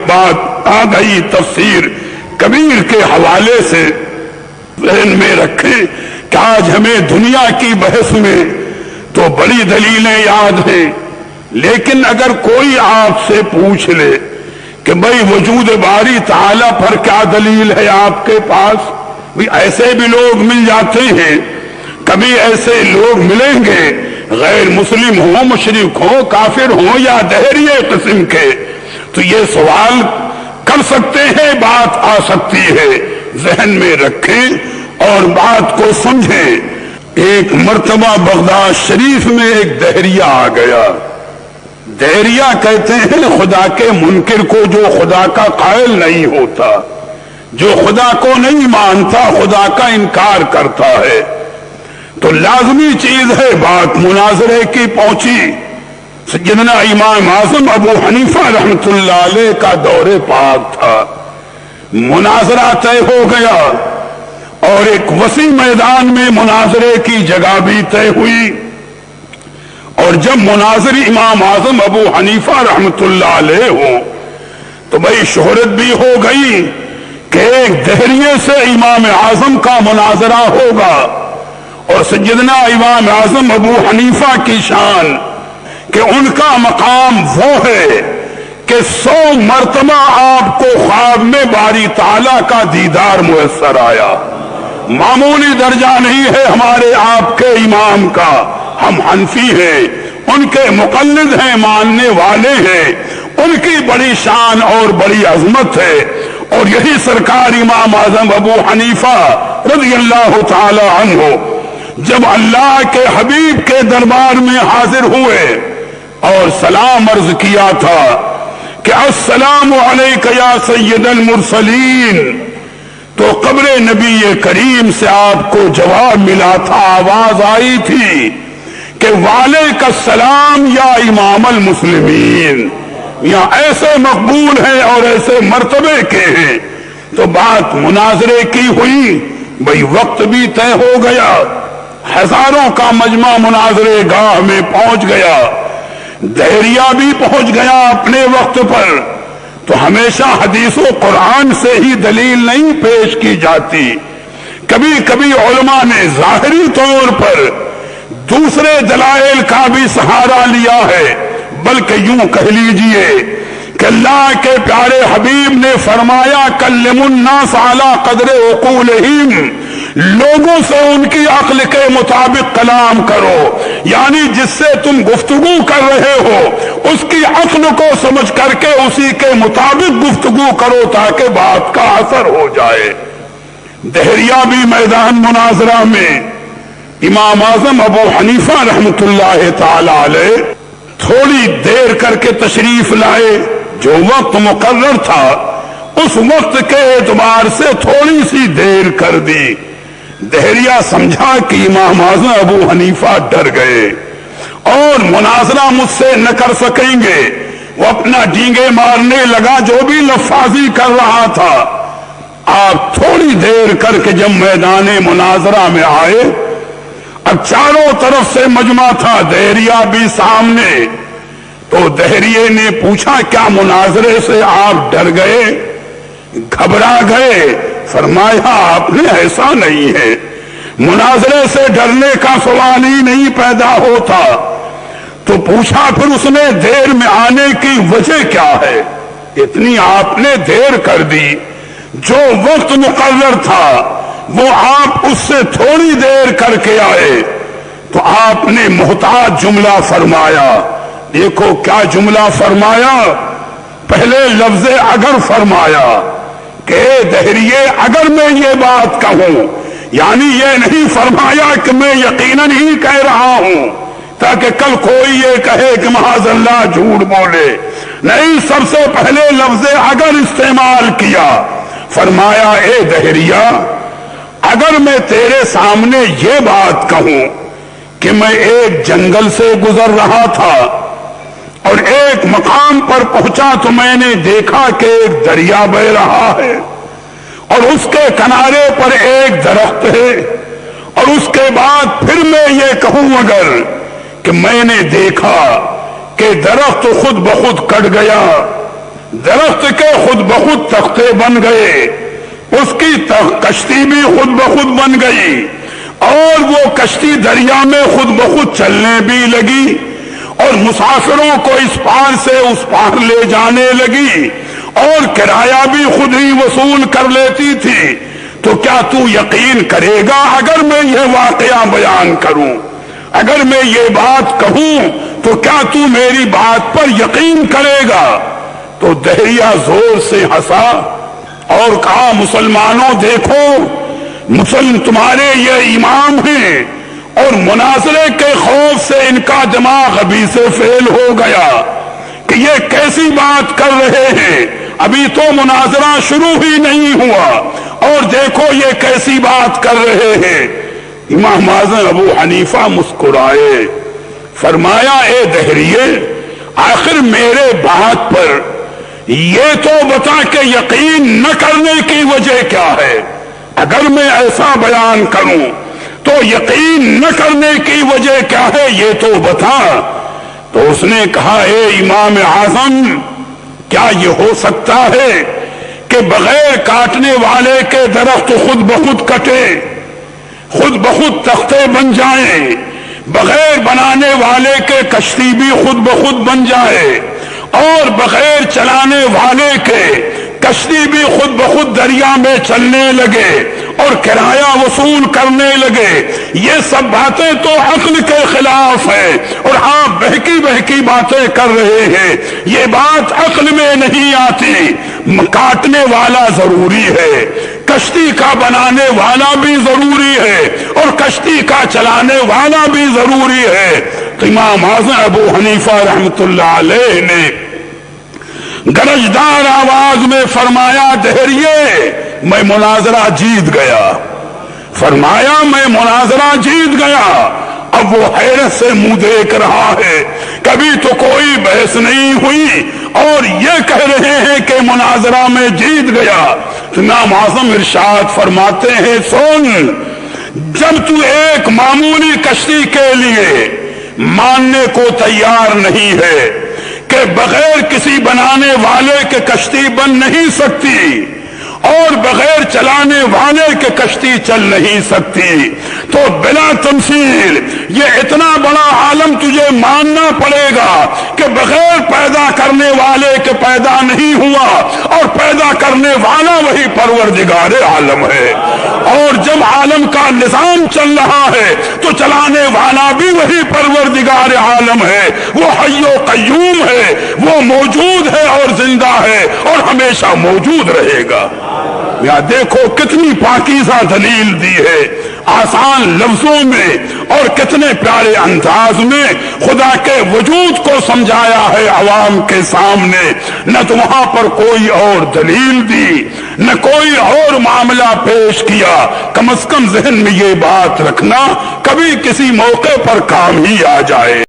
بات آ گئی تفسیر کبیر کے حوالے سے ذہن میں رکھیں کہ آج ہمیں دنیا کی بحث میں تو بڑی دلیلیں یاد ہیں، لیکن اگر کوئی آپ سے پوچھ لے کہ بھئی وجود باری تعالیٰ پر کیا دلیل ہے آپ کے پاس، بھی ایسے بھی لوگ مل جاتے ہیں، کبھی ایسے لوگ ملیں گے غیر مسلم ہوں، مشرک ہوں، کافر ہوں یا دہریے قسم کے، تو یہ سوال کر سکتے ہیں، بات آ سکتی ہے، ذہن میں رکھیں اور بات کو سمجھیں۔ ایک مرتبہ بغداد شریف میں ایک دہریہ آ گیا۔ دہریہ کہتے ہیں خدا کے منکر کو، جو خدا کا قائل نہیں ہوتا، جو خدا کو نہیں مانتا، خدا کا انکار کرتا ہے۔ تو لازمی چیز ہے، بات مناظرے کی پہنچی۔ سیدنا امام اعظم ابو حنیفہ رحمت اللہ علیہ کا دور پاک تھا، مناظرہ طے ہو گیا اور ایک وسیع میدان میں مناظرے کی جگہ بھی طے ہوئی، اور جب مناظر امام اعظم ابو حنیفہ رحمت اللہ علیہ ہو تو بھئی شہرت بھی ہو گئی کہ ایک دہریے سے امام اعظم کا مناظرہ ہوگا، اور سیدنا امام اعظم ابو حنیفہ کی شان کہ ان کا مقام وہ ہے کہ 100 مرتبہ آپ کو خواب میں باری تعالیٰ کا دیدار میسر آیا۔ معمولی درجہ نہیں ہے ہمارے آپ کے امام کا، ہم حنفی ہیں، ان کے مقلد ہیں، ماننے والے ہیں، ان کی بڑی شان اور بڑی عظمت ہے، اور یہی سرکار امام اعظم ابو حنیفہ رضی اللہ تعالی عنہ جب اللہ کے حبیب کے دربار میں حاضر ہوئے اور سلام عرض کیا تھا کہ السلام علیک یا سید المرسلین، تو قبر نبی کریم سے آپ کو جواب ملا تھا، آواز آئی تھی کہ وعلیک السلام یا امام المسلمین، یا ایسے مقبول ہیں اور ایسے مرتبے کے ہیں۔ تو بات مناظرے کی ہوئی، بھئی وقت بھی طے ہو گیا، ہزاروں کا مجمع مناظرے گاہ میں پہنچ گیا، دہریہ بھی پہنچ گیا اپنے وقت پر۔ تو ہمیشہ حدیث و قرآن سے ہی دلیل نہیں پیش کی جاتی، کبھی کبھی علماء نے ظاہری طور پر دوسرے دلائل کا بھی سہارا لیا ہے، بلکہ یوں کہہ لیجئے کہ اللہ کے پیارے حبیب نے فرمایا کلموا الناس علی قدر عقولہم، لوگوں سے ان کی عقل کے مطابق کلام کرو، یعنی جس سے تم گفتگو کر رہے ہو اس کی عقل کو سمجھ کر کے اسی کے مطابق گفتگو کرو تاکہ بات کا اثر ہو جائے۔ دہریہ بھی میدان مناظرہ میں امام اعظم ابو حنیفہ رحمت اللہ تعالی علیہ تھوڑی دیر کر کے تشریف لائے، جو وقت مقرر تھا اس وقت کے اعتبار سے تھوڑی سی دیر کر دی۔ دہریہ سمجھا کہ امام اعظم ابو حنیفہ ڈر گئے اور مناظرہ مجھ سے نہ کر سکیں گے، وہ اپنا ڈینگے مارنے لگا، جو بھی لفاظی کر رہا تھا۔ آپ تھوڑی دیر کر کے جب میدان مناظرہ میں آئے، اب چاروں طرف سے مجمع تھا، دہریہ بھی سامنے، تو دہریے نے پوچھا کیا مناظرے سے آپ ڈر گئے، گھبرا گئے؟ فرمایا آپ نے ایسا نہیں ہے، مناظرے سے ڈرنے کا سوال ہی نہیں پیدا ہوتا۔ تو پوچھا پھر اس نے دیر میں آنے کی وجہ کیا ہے، اتنی آپ نے دیر کر دی، جو وقت مقرر تھا وہ آپ اس سے تھوڑی دیر کر کے آئے۔ تو آپ نے محتاط جملہ فرمایا، دیکھو کیا جملہ فرمایا، پہلے لفظ اگر فرمایا کہ دہریے اگر میں یہ بات کہوں، یعنی یہ نہیں فرمایا کہ میں یقیناً ہی کہہ رہا ہوں تاکہ کل کوئی یہ کہے کہ معاذ اللہ جھوٹ بولے، نہیں، سب سے پہلے لفظ اگر استعمال کیا، فرمایا اے دہریہ اگر میں تیرے سامنے یہ بات کہوں کہ میں ایک جنگل سے گزر رہا تھا اور ایک مقام پر پہنچا تو میں نے دیکھا کہ ایک دریا بہ رہا ہے اور اس کے کنارے پر ایک درخت ہے، اور اس کے بعد پھر میں یہ کہوں اگر کہ میں نے دیکھا کہ درخت خود بخود کٹ گیا، درخت کے خود بخود تختے بن گئے، اس کی کشتی بھی خود بخود بن گئی، اور وہ کشتی دریا میں خود بخود چلنے بھی لگی، اور مسافروں کو اس پار سے اس پار لے جانے لگی، اور کرایہ بھی خود ہی وصول کر لیتی تھی۔ تو کیا تو یقین کرے گا اگر میں یہ واقعہ بیان کروں، اگر میں یہ بات کہوں تو کیا تو میری بات پر یقین کرے گا؟ تو دہریہ زور سے ہنسا اور کہا مسلمانوں دیکھو، تمہارے یہ امام ہیں، اور مناظرے کے خوف سے ان کا دماغ ابھی سے فیل ہو گیا کہ یہ کیسی بات کر رہے ہیں، ابھی تو مناظرہ شروع ہی نہیں ہوا اور دیکھو یہ کیسی بات کر رہے ہیں۔ امام اعظم ابو حنیفہ مسکرائے، فرمایا اے دہریے، آخر میرے بات پر یہ تو بتا کہ یقین نہ کرنے کی وجہ کیا ہے؟ اگر میں ایسا بیان کروں تو یقین نہ کرنے کی وجہ کیا ہے یہ تو بتا۔ تو اس نے کہا اے امام اعظم، کیا یہ ہو سکتا ہے کہ بغیر کاٹنے والے کے درخت خود بخود کٹے، خود بخود تختے بن جائیں، بغیر بنانے والے کے کشتی بھی خود بخود بن جائے، اور بغیر چلانے والے کے کشتی بھی خود بخود دریا میں چلنے لگے اور کرایہ وصول کرنے لگے؟ یہ سب باتیں تو عقل کے خلاف ہیں، اور آپ بہکی بہکی باتیں کر رہے ہیں، یہ بات عقل میں نہیں آتی۔ کاٹنے والا ضروری ہے، کشتی کا بنانے والا بھی ضروری ہے، اور کشتی کا چلانے والا بھی ضروری ہے۔ تو امام اعظم ابو حنیفہ رحمۃ اللہ علیہ نے گرجدار آواز میں فرمایا دہریے، میں مناظرہ جیت گیا، فرمایا میں مناظرہ جیت گیا۔ اب وہ حیرت سے منہ دیکھ رہا ہے، کبھی تو کوئی بحث نہیں ہوئی اور یہ کہہ رہے ہیں کہ مناظرہ میں جیت گیا۔ امام اعظم ارشاد فرماتے ہیں سن، جب تو ایک معمولی کشتی کے لیے ماننے کو تیار نہیں ہے کہ بغیر کسی بنانے والے کے کشتی بن نہیں سکتی اور بغیر چلانے والے کے کشتی چل نہیں سکتی، تو بلا تمثیل یہ اتنا بڑا عالم تجھے ماننا پڑے گا کہ بغیر پیدا کرنے والے کے پیدا نہیں ہوا، اور پیدا کرنے والا وہی پروردگار عالم ہے، اور جب عالم کا نظام چل رہا ہے تو چلانے والا بھی وہی پروردگار عالم ہے، وہ حی و قیوم ہے، وہ موجود ہے اور زندہ ہے اور ہمیشہ موجود رہے گا۔ یہاں دیکھو کتنی پاکیزہ دلیل دی ہے، آسان لفظوں میں اور کتنے پیارے انداز میں خدا کے وجود کو سمجھایا ہے عوام کے سامنے۔ نہ تو وہاں پر کوئی اور دلیل دی، نہ کوئی اور معاملہ پیش کیا۔ کم از کم ذہن میں یہ بات رکھنا، کبھی کسی موقع پر کام ہی آ جائے۔